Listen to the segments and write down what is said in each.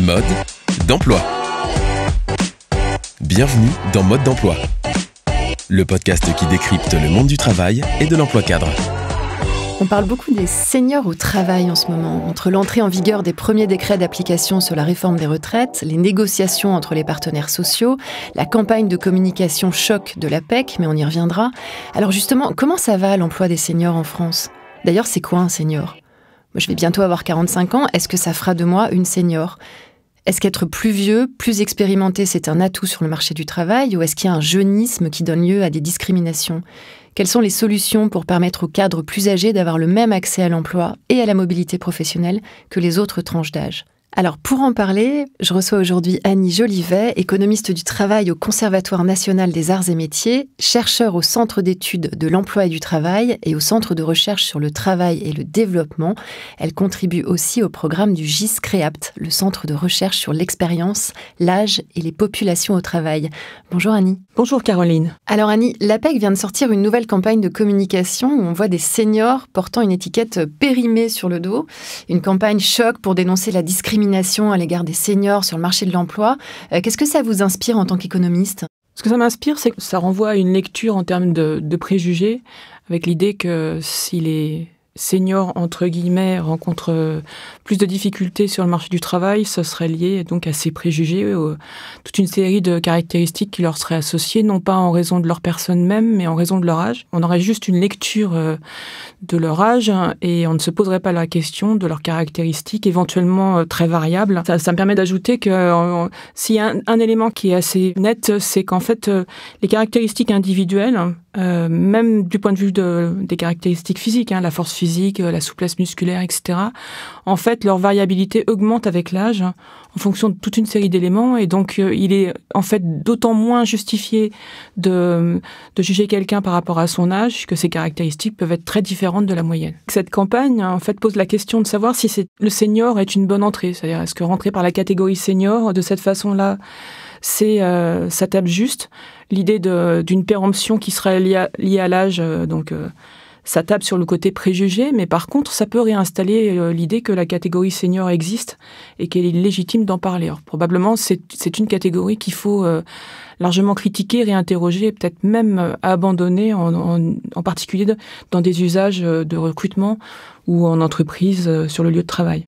Mode d'emploi. Bienvenue dans Mode d'emploi, le podcast qui décrypte le monde du travail et de l'emploi cadre. On parle beaucoup des seniors au travail en ce moment. Entre l'entrée en vigueur des premiers décrets d'application sur la réforme des retraites, les négociations entre les partenaires sociaux, la campagne de communication choc de l'APEC, mais on y reviendra. Alors justement, comment ça va l'emploi des seniors en France ? D'ailleurs, c'est quoi un senior ? Moi, je vais bientôt avoir 45 ans. Est-ce que ça fera de moi une senior ? Est-ce qu'être plus vieux, plus expérimenté, c'est un atout sur le marché du travail ou est-ce qu'il y a un jeunisme qui donne lieu à des discriminations ? Quelles sont les solutions pour permettre aux cadres plus âgés d'avoir le même accès à l'emploi et à la mobilité professionnelle que les autres tranches d'âge ? Alors pour en parler, je reçois aujourd'hui Annie Jolivet, économiste du travail au Conservatoire national des arts et métiers, chercheur au Centre d'études de l'emploi et du travail et au Centre de recherche sur le travail et le développement. Elle contribue aussi au programme du GIS-CREAPT, le Centre de recherche sur l'expérience, l'âge et les populations au travail. Bonjour Annie. Bonjour Caroline. Alors Annie, l'APEC vient de sortir une nouvelle campagne de communication où on voit des seniors portant une étiquette périmée sur le dos. Une campagne choc pour dénoncer la discrimination à l'égard des seniors sur le marché de l'emploi. Qu'est-ce que ça vous inspire en tant qu'économiste ? Ce que ça m'inspire, c'est que ça renvoie à une lecture en termes de préjugés, avec l'idée que si les seniors, entre guillemets, rencontrent plus de difficultés sur le marché du travail, ce serait lié donc à ces préjugés, toute une série de caractéristiques qui leur seraient associées, non pas en raison de leur personne même, mais en raison de leur âge. On aurait juste une lecture de leur âge et on ne se poserait pas la question de leurs caractéristiques, éventuellement très variables. Ça me permet d'ajouter que s'il y a un élément qui est assez net, c'est qu'en fait, les caractéristiques individuelles, même du point de vue des caractéristiques physiques, la force physique, la souplesse musculaire, etc. En fait, leur variabilité augmente avec l'âge en fonction de toute une série d'éléments et donc il est en fait d'autant moins justifié de juger quelqu'un par rapport à son âge que ses caractéristiques peuvent être très différentes de la moyenne. Cette campagne en fait pose la question de savoir si le senior est une bonne entrée, c'est-à-dire est-ce que rentrer par la catégorie senior de cette façon-là, ça tape juste. L'idée d'une péremption qui serait liée à l'âge, ça tape sur le côté préjugé, mais par contre, ça peut réinstaller l'idée que la catégorie senior existe et qu'il est légitime d'en parler. Alors, probablement, c'est une catégorie qu'il faut largement critiquer, réinterroger et peut-être même abandonner, en particulier dans des usages de recrutement ou en entreprise sur le lieu de travail.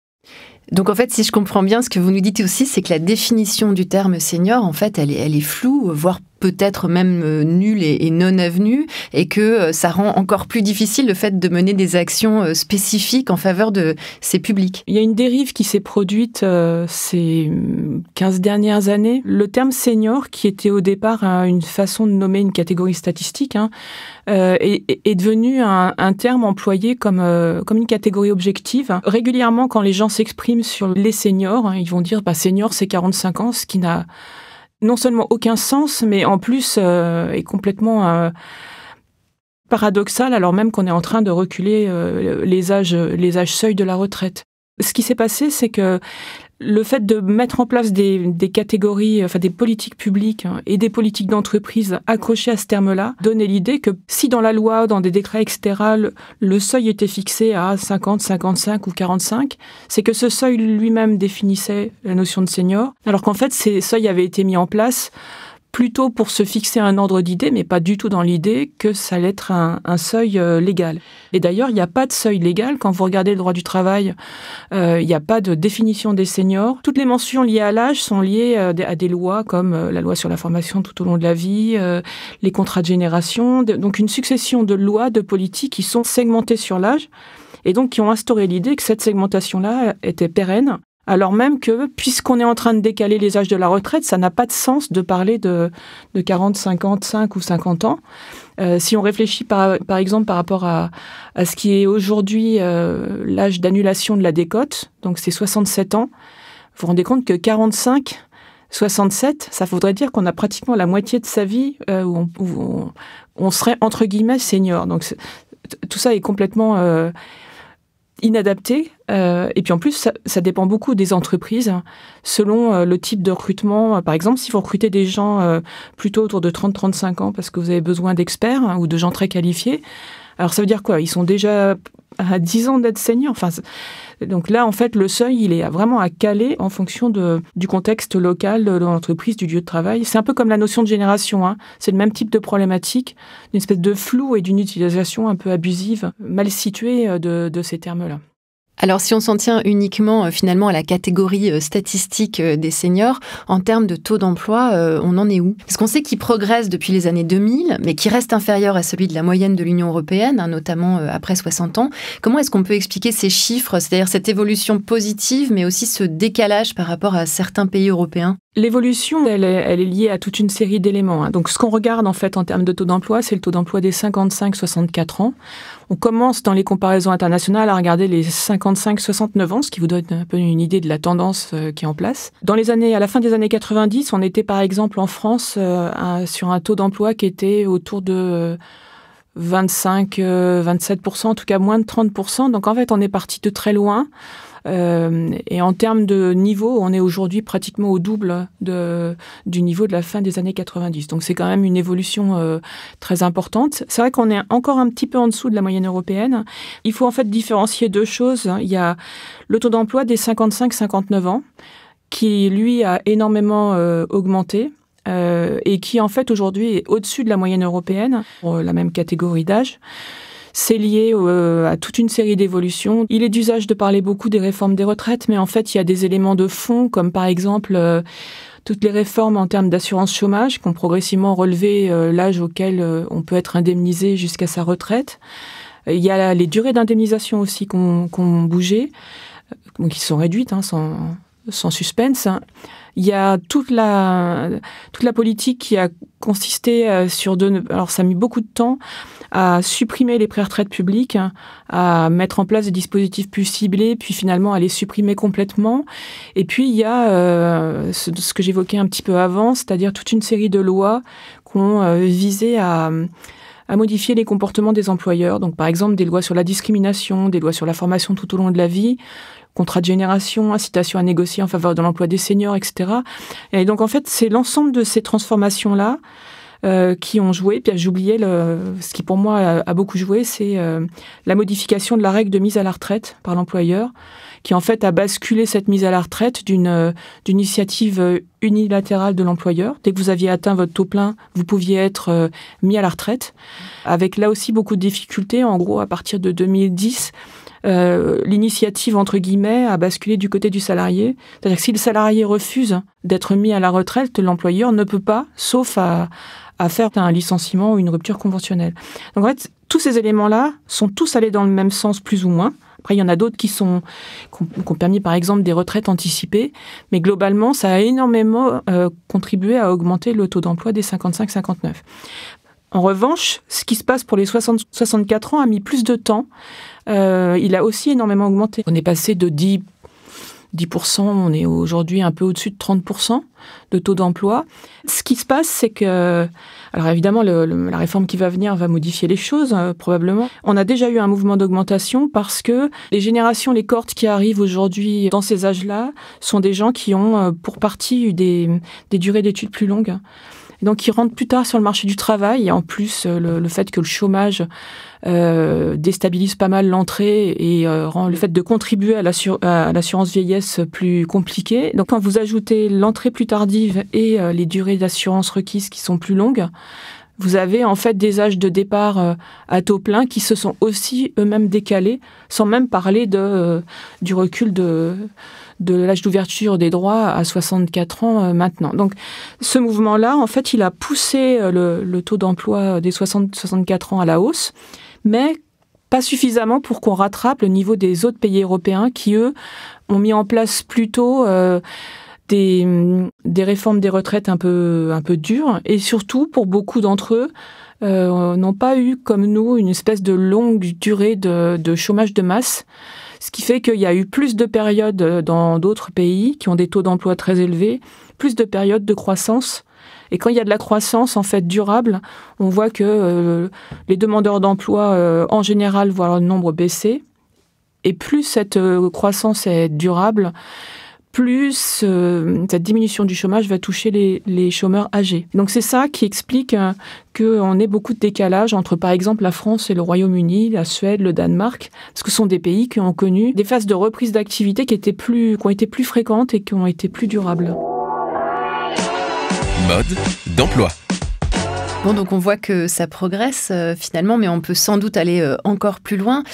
Donc en fait, si je comprends bien, ce que vous nous dites aussi, c'est que la définition du terme senior, en fait, elle est floue, voire peut-être même nulle et non avenue, et que ça rend encore plus difficile le fait de mener des actions spécifiques en faveur de ces publics. Il y a une dérive qui s'est produite ces 15 dernières années. Le terme senior, qui était au départ une façon de nommer une catégorie statistique, est devenu un terme employé comme une catégorie objective. Régulièrement, quand les gens s'expriment sur les seniors, ils vont dire senior c'est 45 ans, ce qui n'a non seulement aucun sens, mais en plus est complètement paradoxal, alors même qu'on est en train de reculer les âges seuils de la retraite. Ce qui s'est passé, c'est que le fait de mettre en place des catégories, des politiques publiques et des politiques d'entreprise accrochées à ce terme-là, donnait l'idée que si dans la loi, dans des décrets, etc., le seuil était fixé à 50, 55 ou 45, c'est que ce seuil lui-même définissait la notion de senior, alors qu'en fait, ces seuils avaient été mis en place plutôt pour se fixer un ordre d'idées, mais pas du tout dans l'idée que ça allait être un seuil légal. Et d'ailleurs, il n'y a pas de seuil légal. Quand vous regardez le droit du travail, il n'y a pas de définition des seniors. Toutes les mentions liées à l'âge sont liées à des lois comme la loi sur la formation tout au long de la vie, les contrats de génération, donc une succession de lois, de politiques qui sont segmentées sur l'âge et donc qui ont instauré l'idée que cette segmentation-là était pérenne. Alors même que, puisqu'on est en train de décaler les âges de la retraite, ça n'a pas de sens de parler de 40, 55 ou 50 ans. Si on réfléchit par exemple par rapport à ce qui est aujourd'hui l'âge d'annulation de la décote, donc c'est 67 ans, vous vous rendez compte que 45, 67, ça voudrait dire qu'on a pratiquement la moitié de sa vie où on serait entre guillemets senior. Donc tout ça est complètement inadapté. Et puis en plus, ça dépend beaucoup des entreprises selon le type de recrutement. Par exemple, si vous recrutez des gens plutôt autour de 30-35 ans parce que vous avez besoin d'experts ou de gens très qualifiés, alors ça veut dire quoi ? Ils sont déjà à 10 ans d'être seniors. Enfin, Donc là, en fait, le seuil, il est vraiment à caler en fonction du contexte local de l'entreprise, du lieu de travail. C'est un peu comme la notion de génération, hein. C'est le même type de problématique, une espèce de flou et d'une utilisation un peu abusive, mal située de ces termes-là. Alors, si on s'en tient uniquement finalement à la catégorie statistique des seniors, en termes de taux d'emploi, on en est où? Parce qu'on sait qu'il progresse depuis les années 2000, mais qui reste inférieur à celui de la moyenne de l'Union européenne, hein, notamment après 60 ans. Comment est-ce qu'on peut expliquer ces chiffres, c'est-à-dire cette évolution positive, mais aussi ce décalage par rapport à certains pays européens? L'évolution, elle est liée à toute une série d'éléments, hein. Donc, ce qu'on regarde en fait en termes de taux d'emploi, c'est le taux d'emploi des 55-64 ans. On commence dans les comparaisons internationales à regarder les 55-69 ans, ce qui vous donne un peu une idée de la tendance qui est en place. À la fin des années 90, on était par exemple en France sur un taux d'emploi qui était autour de 25-27%, en tout cas moins de 30%. Donc en fait, on est parti de très loin. Et en termes de niveau, on est aujourd'hui pratiquement au double du niveau de la fin des années 90. Donc c'est quand même une évolution très importante. C'est vrai qu'on est encore un petit peu en dessous de la moyenne européenne. Il faut en fait différencier deux choses. Il y a le taux d'emploi des 55-59 ans, qui lui a énormément augmenté. Et qui en fait aujourd'hui est au-dessus de la moyenne européenne pour la même catégorie d'âge. C'est lié à toute une série d'évolutions. Il est d'usage de parler beaucoup des réformes des retraites, mais en fait, il y a des éléments de fond, comme par exemple toutes les réformes en termes d'assurance chômage, qui ont progressivement relevé l'âge auquel on peut être indemnisé jusqu'à sa retraite. Il y a les durées d'indemnisation aussi qui ont bougé, qui sont réduites, hein, sans suspense. Il y a toute la politique qui a consisté alors ça a mis beaucoup de temps à supprimer les pré-retraites publiques, à mettre en place des dispositifs plus ciblés, puis finalement à les supprimer complètement. Et puis il y a ce que j'évoquais un petit peu avant, c'est-à-dire toute une série de lois qui ont visé à modifier les comportements des employeurs. Donc par exemple des lois sur la discrimination, des lois sur la formation tout au long de la vie, contrat de génération, incitation à négocier en faveur de l'emploi des seniors, etc. Et donc en fait c'est l'ensemble de ces transformations-là qui ont joué. Puis j'oubliais ce qui pour moi a beaucoup joué, c'est la modification de la règle de mise à la retraite par l'employeur, qui en fait a basculé cette mise à la retraite d'une initiative unilatérale de l'employeur. Dès que vous aviez atteint votre taux plein, vous pouviez être mis à la retraite, avec là aussi beaucoup de difficultés. En gros, à partir de 2010, l'initiative, entre guillemets, a basculé du côté du salarié. C'est-à-dire que si le salarié refuse d'être mis à la retraite, l'employeur ne peut pas, sauf à faire un licenciement ou une rupture conventionnelle. Donc en fait, tous ces éléments-là sont tous allés dans le même sens, plus ou moins. Après, il y en a d'autres qui ont permis, par exemple, des retraites anticipées. Mais globalement, ça a énormément contribué à augmenter le taux d'emploi des 55-59. En revanche, ce qui se passe pour les 60-64 ans a mis plus de temps. Il a aussi énormément augmenté. On est passé de 10%, on est aujourd'hui un peu au-dessus de 30% de taux d'emploi. Ce qui se passe, c'est que... Alors évidemment, la réforme qui va venir va modifier les choses, probablement. On a déjà eu un mouvement d'augmentation parce que les générations, les cohortes qui arrivent aujourd'hui dans ces âges-là sont des gens qui ont, pour partie, eu des durées d'études plus longues. Et donc, ils rentrent plus tard sur le marché du travail. Et en plus, le fait que le chômage déstabilise pas mal l'entrée et rend le fait de contribuer à l'assurance vieillesse plus compliqué. Donc, quand vous ajoutez l'entrée plus tardive et les durées d'assurance requises qui sont plus longues, vous avez en fait des âges de départ à taux plein qui se sont aussi eux-mêmes décalés, sans même parler du recul de l'âge d'ouverture des droits à 64 ans maintenant. Donc, ce mouvement-là, en fait, il a poussé le taux d'emploi des 60-64 ans à la hausse, mais pas suffisamment pour qu'on rattrape le niveau des autres pays européens qui, eux, ont mis en place plutôt des réformes des retraites un peu dures, et surtout, pour beaucoup d'entre eux, n'ont pas eu, comme nous, une espèce de longue durée de chômage de masse. Ce qui fait qu'il y a eu plus de périodes dans d'autres pays qui ont des taux d'emploi très élevés, plus de périodes de croissance. Et quand il y a de la croissance en fait durable, on voit que les demandeurs d'emploi en général voient leur nombre baisser. Et plus cette croissance est durable, plus cette diminution du chômage va toucher les chômeurs âgés. Donc c'est ça qui explique qu'on ait beaucoup de décalage entre, par exemple, la France et le Royaume-Uni, la Suède, le Danemark, parce que ce sont des pays qui ont connu des phases de reprise d'activité qui ont été plus fréquentes et qui ont été plus durables. Mode d'emploi. Bon, donc on voit que ça progresse finalement, mais on peut sans doute aller encore plus loin.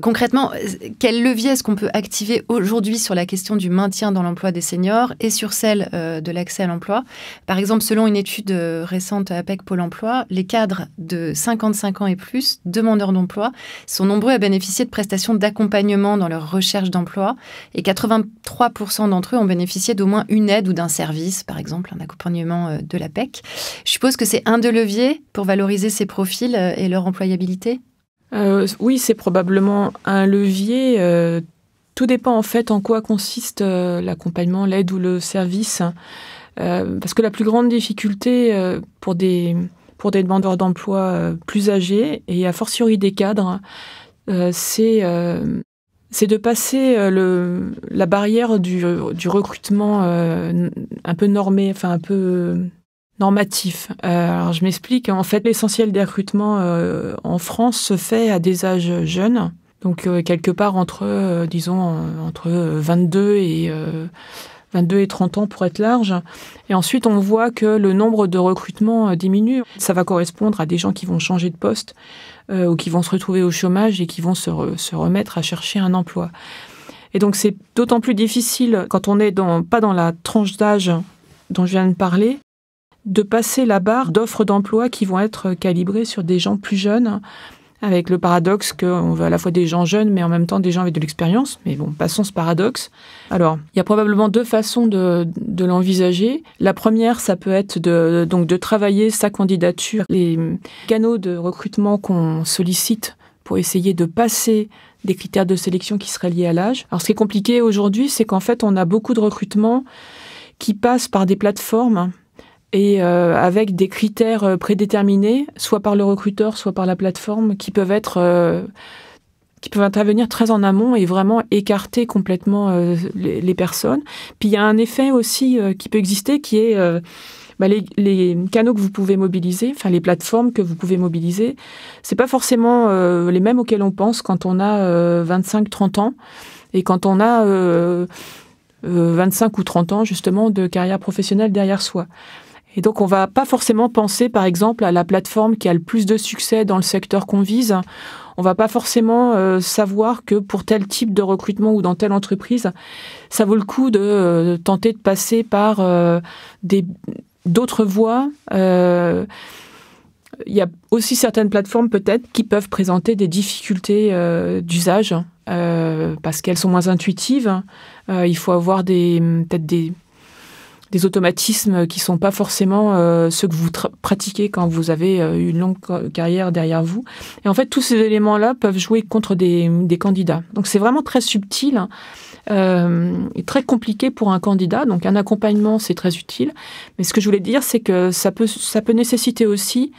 Concrètement, quel levier est-ce qu'on peut activer aujourd'hui sur la question du maintien dans l'emploi des seniors et sur celle de l'accès à l'emploi ? Par exemple, selon une étude récente à APEC Pôle emploi, les cadres de 55 ans et plus, demandeurs d'emploi, sont nombreux à bénéficier de prestations d'accompagnement dans leur recherche d'emploi et 83% d'entre eux ont bénéficié d'au moins une aide ou d'un service, par exemple un accompagnement de l'APEC. Je suppose que c'est un des leviers pour valoriser ces profils et leur employabilité ? Oui, c'est probablement un levier. Tout dépend en fait en quoi consiste l'accompagnement, l'aide ou le service. Parce que la plus grande difficulté pour des demandeurs d'emploi plus âgés, et a fortiori des cadres, c'est de passer la barrière du recrutement un peu normé, enfin un peu normatif. Alors je m'explique. En fait, l'essentiel des recrutements en France se fait à des âges jeunes, donc quelque part entre 22 et 30 ans pour être large. Et ensuite, on voit que le nombre de recrutements diminue. Ça va correspondre à des gens qui vont changer de poste ou qui vont se retrouver au chômage et qui vont se remettre à chercher un emploi. Et donc, c'est d'autant plus difficile quand on n'est pas dans la tranche d'âge dont je viens de parler, de passer la barre d'offres d'emploi qui vont être calibrées sur des gens plus jeunes, avec le paradoxe qu'on veut à la fois des gens jeunes, mais en même temps des gens avec de l'expérience. Mais bon, passons ce paradoxe. Alors, il y a probablement deux façons de l'envisager. La première, ça peut être de travailler sa candidature, les canaux de recrutement qu'on sollicite pour essayer de passer des critères de sélection qui seraient liés à l'âge. Alors, ce qui est compliqué aujourd'hui, c'est qu'en fait, on a beaucoup de recrutements qui passent par des plateformes et avec des critères prédéterminés, soit par le recruteur, soit par la plateforme, qui peuvent intervenir très en amont et vraiment écarter complètement les personnes. Puis il y a un effet aussi qui peut exister, qui est les canaux que vous pouvez mobiliser, enfin les plateformes que vous pouvez mobiliser, c'est pas forcément les mêmes auxquels on pense quand on a 25-30 ans et quand on a 25 ou 30 ans justement de carrière professionnelle derrière soi. Et donc, on ne va pas forcément penser, par exemple, à la plateforme qui a le plus de succès dans le secteur qu'on vise. On ne va pas forcément savoir que pour tel type de recrutement ou dans telle entreprise, ça vaut le coup de tenter de passer par d'autres voies. Il y a aussi certaines plateformes, peut-être, qui peuvent présenter des difficultés d'usage parce qu'elles sont moins intuitives. Il faut avoir peut-être des automatismes qui ne sont pas forcément ceux que vous pratiquez quand vous avez une longue carrière derrière vous. Et en fait, tous ces éléments-là peuvent jouer contre des candidats. Donc, c'est vraiment très subtil et très compliqué pour un candidat. Donc, un accompagnement, c'est très utile. Mais ce que je voulais dire, c'est que ça peut nécessiter aussi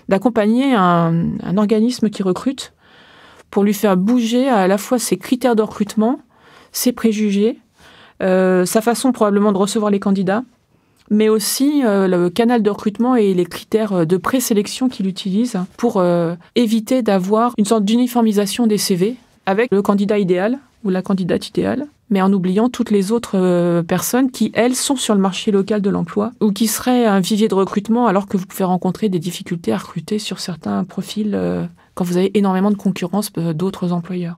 d'accompagner un organisme qui recrute pour lui faire bouger à la fois ses critères de recrutement, ses préjugés, sa façon probablement de recevoir les candidats, mais aussi le canal de recrutement et les critères de présélection qu'il utilise pour éviter d'avoir une sorte d'uniformisation des CV avec le candidat idéal ou la candidate idéale, mais en oubliant toutes les autres personnes qui, elles, sont sur le marché local de l'emploi ou qui seraient un vivier de recrutement alors que vous pouvez rencontrer des difficultés à recruter sur certains profils quand vous avez énormément de concurrence d'autres employeurs.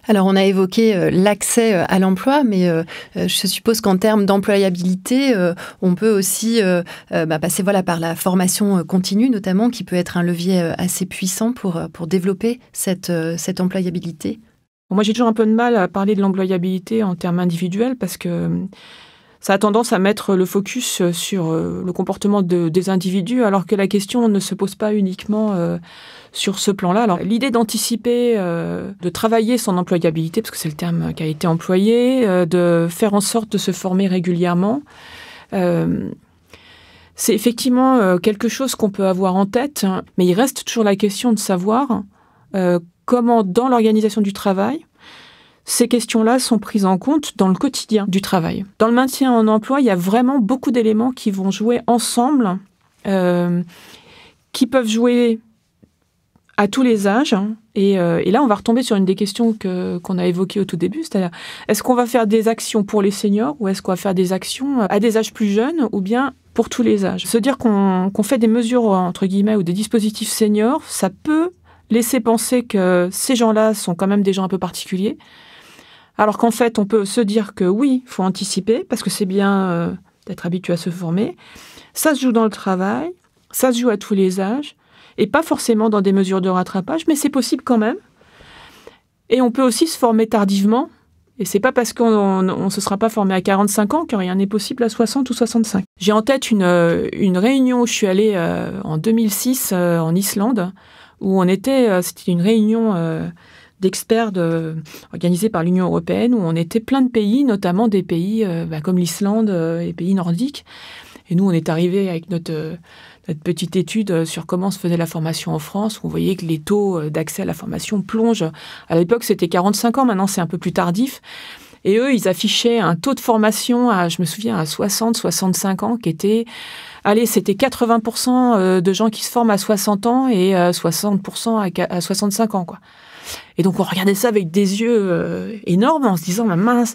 Alors, on a évoqué l'accès à l'emploi, mais je suppose qu'en termes d'employabilité, on peut aussi passer par la formation continue, notamment, qui peut être un levier assez puissant pour développer cette employabilité. Moi, j'ai toujours un peu de mal à parler de l'employabilité en termes individuels parce que ça a tendance à mettre le focus sur le comportement des individus, alors que la question ne se pose pas uniquement sur ce plan-là. Alors, l'idée d'anticiper, de travailler son employabilité, parce que c'est le terme qui a été employé, de faire en sorte de se former régulièrement, c'est effectivement quelque chose qu'on peut avoir en tête, mais il reste toujours la question de savoir comment, dans l'organisation du travail, ces questions-là sont prises en compte dans le quotidien du travail. Dans le maintien en emploi, il y a vraiment beaucoup d'éléments qui vont jouer ensemble, qui peuvent jouer à tous les âges. Et là, on va retomber sur une des questions qu'on a évoquées au tout début, c'est-à-dire, est-ce qu'on va faire des actions pour les seniors ou est-ce qu'on va faire des actions à des âges plus jeunes ou bien pour tous les âges? Se dire qu'on fait des mesures, entre guillemets, ou des dispositifs seniors, ça peut laisser penser que ces gens-là sont quand même des gens un peu particuliers. Alors qu'en fait, on peut se dire que oui, il faut anticiper, parce que c'est bien d'être habitué à se former. Ça se joue dans le travail, ça se joue à tous les âges, et pas forcément dans des mesures de rattrapage, mais c'est possible quand même. Et on peut aussi se former tardivement, et c'est pas parce qu'on ne se sera pas formé à 45 ans que rien n'est possible à 60 ou 65. J'ai en tête une réunion où je suis allée en 2006 en Islande, où c'était une réunion d'experts organisés par l'Union européenne, où on était plein de pays, notamment des pays comme l'Islande et pays nordiques. Et nous, on est arrivés avec notre petite étude sur comment se faisait la formation en France, où on voyait que les taux d'accès à la formation plongent. À l'époque, c'était 45 ans, maintenant c'est un peu plus tardif. Et eux, ils affichaient un taux de formation, je me souviens, à 60, 65 ans, qui était... Allez, c'était 80% de gens qui se forment à 60 ans et 60% à 65 ans, quoi. Et donc, on regardait ça avec des yeux énormes en se disant, mince.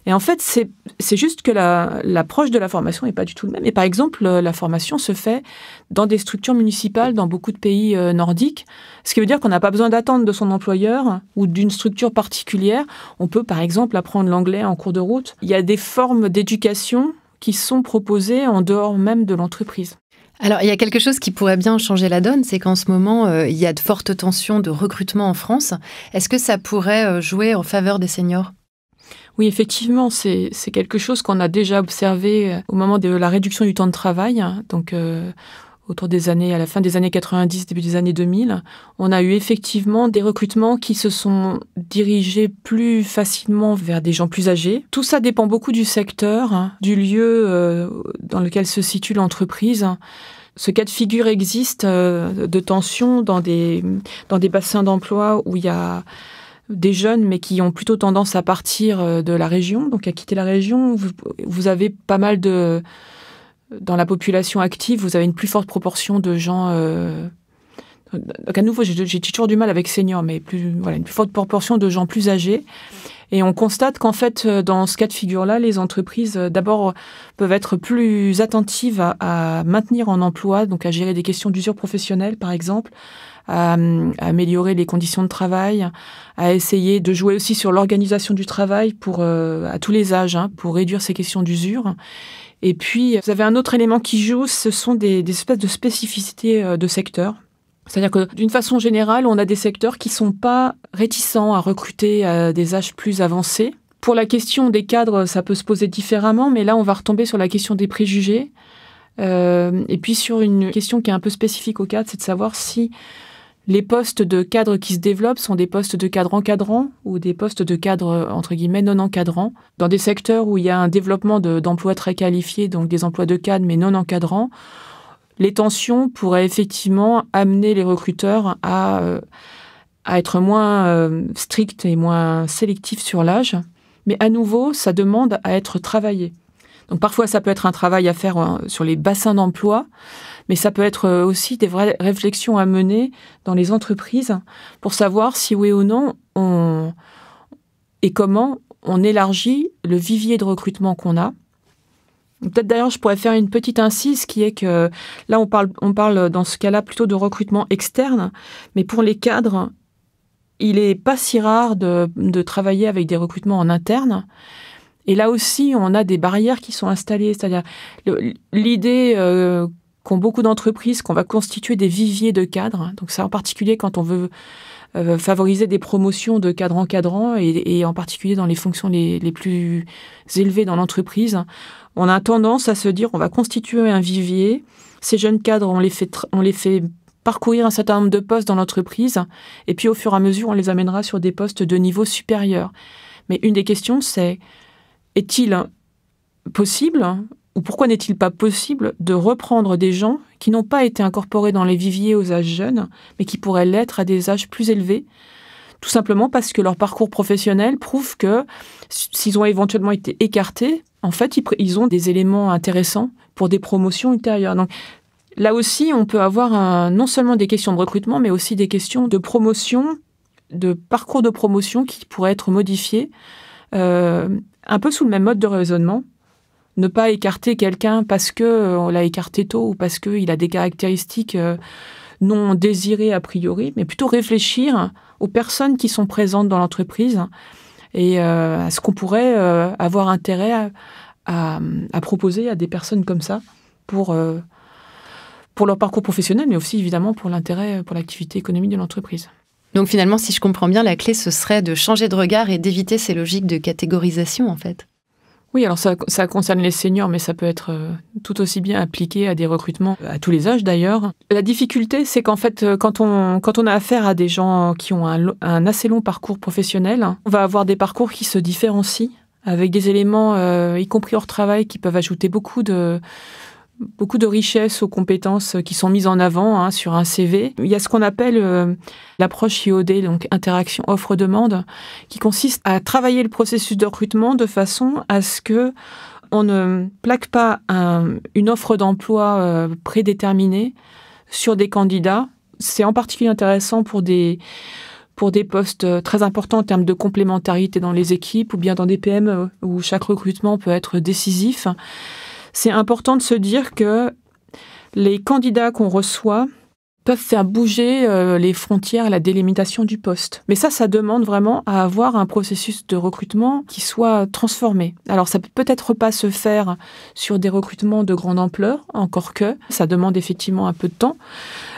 Et en fait, c'est juste que l'approche de la formation n'est pas du tout le même. Et par exemple, la formation se fait dans des structures municipales dans beaucoup de pays nordiques, ce qui veut dire qu'on n'a pas besoin d'attendre de son employeur ou d'une structure particulière. On peut, par exemple, apprendre l'anglais en cours de route. Il y a des formes d'éducation qui sont proposées en dehors même de l'entreprise. Alors, il y a quelque chose qui pourrait bien changer la donne, c'est qu'en ce moment, il y a de fortes tensions de recrutement en France. Est-ce que ça pourrait jouer en faveur des seniors ? Oui, effectivement, c'est quelque chose qu'on a déjà observé au moment de la réduction du temps de travail, donc autour des années, à la fin des années 90, début des années 2000. On a eu effectivement des recrutements qui se sont dirigés plus facilement vers des gens plus âgés. Tout ça dépend beaucoup du secteur, du lieu dans lequel se situe l'entreprise. Ce cas de figure existe de tension dans des bassins d'emploi où il y a des jeunes, mais qui ont plutôt tendance à partir de la région, donc à quitter la région. Vous avez pas mal dans la population active, vous avez une plus forte proportion de gens... Donc à nouveau, j'ai toujours du mal avec seniors, mais une plus forte proportion de gens plus âgés. Et on constate qu'en fait, dans ce cas de figure-là, les entreprises, d'abord, peuvent être plus attentives à maintenir en emploi, donc à gérer des questions d'usure professionnelle, par exemple, à améliorer les conditions de travail, à essayer de jouer aussi sur l'organisation du travail à tous les âges, pour réduire ces questions d'usure. Et puis, vous avez un autre élément qui joue, ce sont des espèces de spécificités de secteur. C'est-à-dire que d'une façon générale, on a des secteurs qui ne sont pas réticents à recruter à des âges plus avancés. Pour la question des cadres, ça peut se poser différemment, mais là, on va retomber sur la question des préjugés. Et puis sur une question qui est un peu spécifique aux cadres, c'est de savoir si les postes de cadres qui se développent sont des postes de cadres encadrants ou des postes de cadres, entre guillemets, non encadrants. Dans des secteurs où il y a un développement d'emplois très qualifiés, donc des emplois de cadres mais non encadrants, les tensions pourraient effectivement amener les recruteurs à être moins stricts et moins sélectifs sur l'âge. Mais à nouveau, ça demande à être travaillé. Donc parfois, ça peut être un travail à faire sur les bassins d'emploi, mais ça peut être aussi des vraies réflexions à mener dans les entreprises pour savoir si oui ou non et comment on élargit le vivier de recrutement qu'on a. Peut-être d'ailleurs, je pourrais faire une petite incise qui est que là, on parle dans ce cas-là plutôt de recrutement externe, mais pour les cadres, il n'est pas si rare de travailler avec des recrutements en interne. Et là aussi, on a des barrières qui sont installées. C'est-à-dire l'idée qu'ont beaucoup d'entreprises qu'on va constituer des viviers de cadres. Donc c'est en particulier quand on veut favoriser des promotions de cadres encadrants et en particulier dans les fonctions les plus élevées dans l'entreprise. On a tendance à se dire on va constituer un vivier. Ces jeunes cadres, on les fait parcourir un certain nombre de postes dans l'entreprise et puis au fur et à mesure, on les amènera sur des postes de niveau supérieur. Mais une des questions, c'est est-il possible ou pourquoi n'est-il pas possible de reprendre des gens qui n'ont pas été incorporés dans les viviers aux âges jeunes, mais qui pourraient l'être à des âges plus élevés, tout simplement parce que leur parcours professionnel prouve que s'ils ont éventuellement été écartés, en fait, ils ont des éléments intéressants pour des promotions ultérieures. Donc, là aussi, on peut avoir non seulement des questions de recrutement, mais aussi des questions de promotion, de parcours de promotion qui pourraient être modifiés, un peu sous le même mode de raisonnement. Ne pas écarter quelqu'un parce qu'on l'a écarté tôt ou parce qu'il a des caractéristiques non désirées a priori, mais plutôt réfléchir aux personnes qui sont présentes dans l'entreprise et à ce qu'on pourrait avoir intérêt à proposer à des personnes comme ça pour leur parcours professionnel, mais aussi évidemment pour l'intérêt, pour l'activité économique de l'entreprise. Donc finalement, si je comprends bien, la clé, ce serait de changer de regard et d'éviter ces logiques de catégorisation, en fait. Oui, alors ça concerne les seniors, mais ça peut être tout aussi bien appliqué à des recrutements, à tous les âges d'ailleurs. La difficulté, c'est qu'en fait, quand on a affaire à des gens qui ont un assez long parcours professionnel, on va avoir des parcours qui se différencient, avec des éléments, y compris hors travail, qui peuvent ajouter beaucoup de richesses aux compétences qui sont mises en avant sur un CV. Il y a ce qu'on appelle l'approche IOD, donc interaction offre-demande, qui consiste à travailler le processus de recrutement de façon à ce que on ne plaque pas une offre d'emploi prédéterminée sur des candidats. C'est en particulier intéressant pour des postes très importants en termes de complémentarité dans les équipes ou bien dans des PME où chaque recrutement peut être décisif. C'est important de se dire que les candidats qu'on reçoit peuvent faire bouger les frontières, la délimitation du poste. Mais ça demande vraiment à avoir un processus de recrutement qui soit transformé. Alors ça peut peut-être pas se faire sur des recrutements de grande ampleur, encore que ça demande effectivement un peu de temps.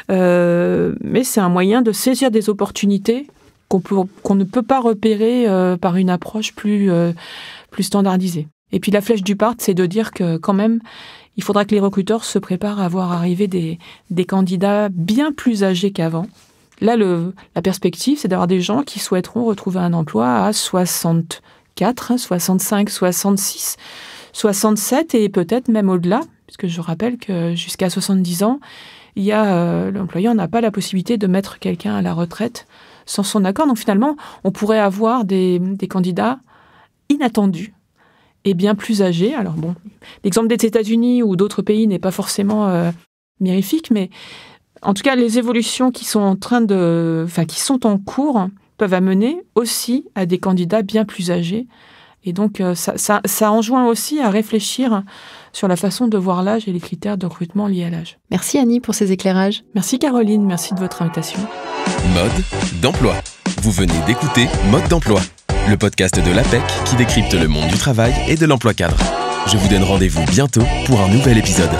Mais c'est un moyen de saisir des opportunités qu'on ne peut pas repérer par une approche plus standardisée. Et puis la flèche du part, c'est de dire que quand même, il faudra que les recruteurs se préparent à voir arriver des candidats bien plus âgés qu'avant. Là, la perspective, c'est d'avoir des gens qui souhaiteront retrouver un emploi à 64, 65, 66, 67 et peut-être même au-delà, puisque je rappelle que jusqu'à 70 ans, l'employeur n'a pas la possibilité de mettre quelqu'un à la retraite sans son accord. Donc finalement, on pourrait avoir des candidats inattendus et bien plus âgés. Alors bon, l'exemple des États-Unis ou d'autres pays n'est pas forcément mirifique, mais en tout cas, les évolutions qui sont en cours peuvent amener aussi à des candidats bien plus âgés. Et donc, ça enjoint aussi à réfléchir sur la façon de voir l'âge et les critères de recrutement liés à l'âge. Merci Annie pour ces éclairages. Merci Caroline, merci de votre invitation. Mode d'emploi. Vous venez d'écouter Mode d'emploi, le podcast de l'APEC qui décrypte le monde du travail et de l'emploi cadre. Je vous donne rendez-vous bientôt pour un nouvel épisode.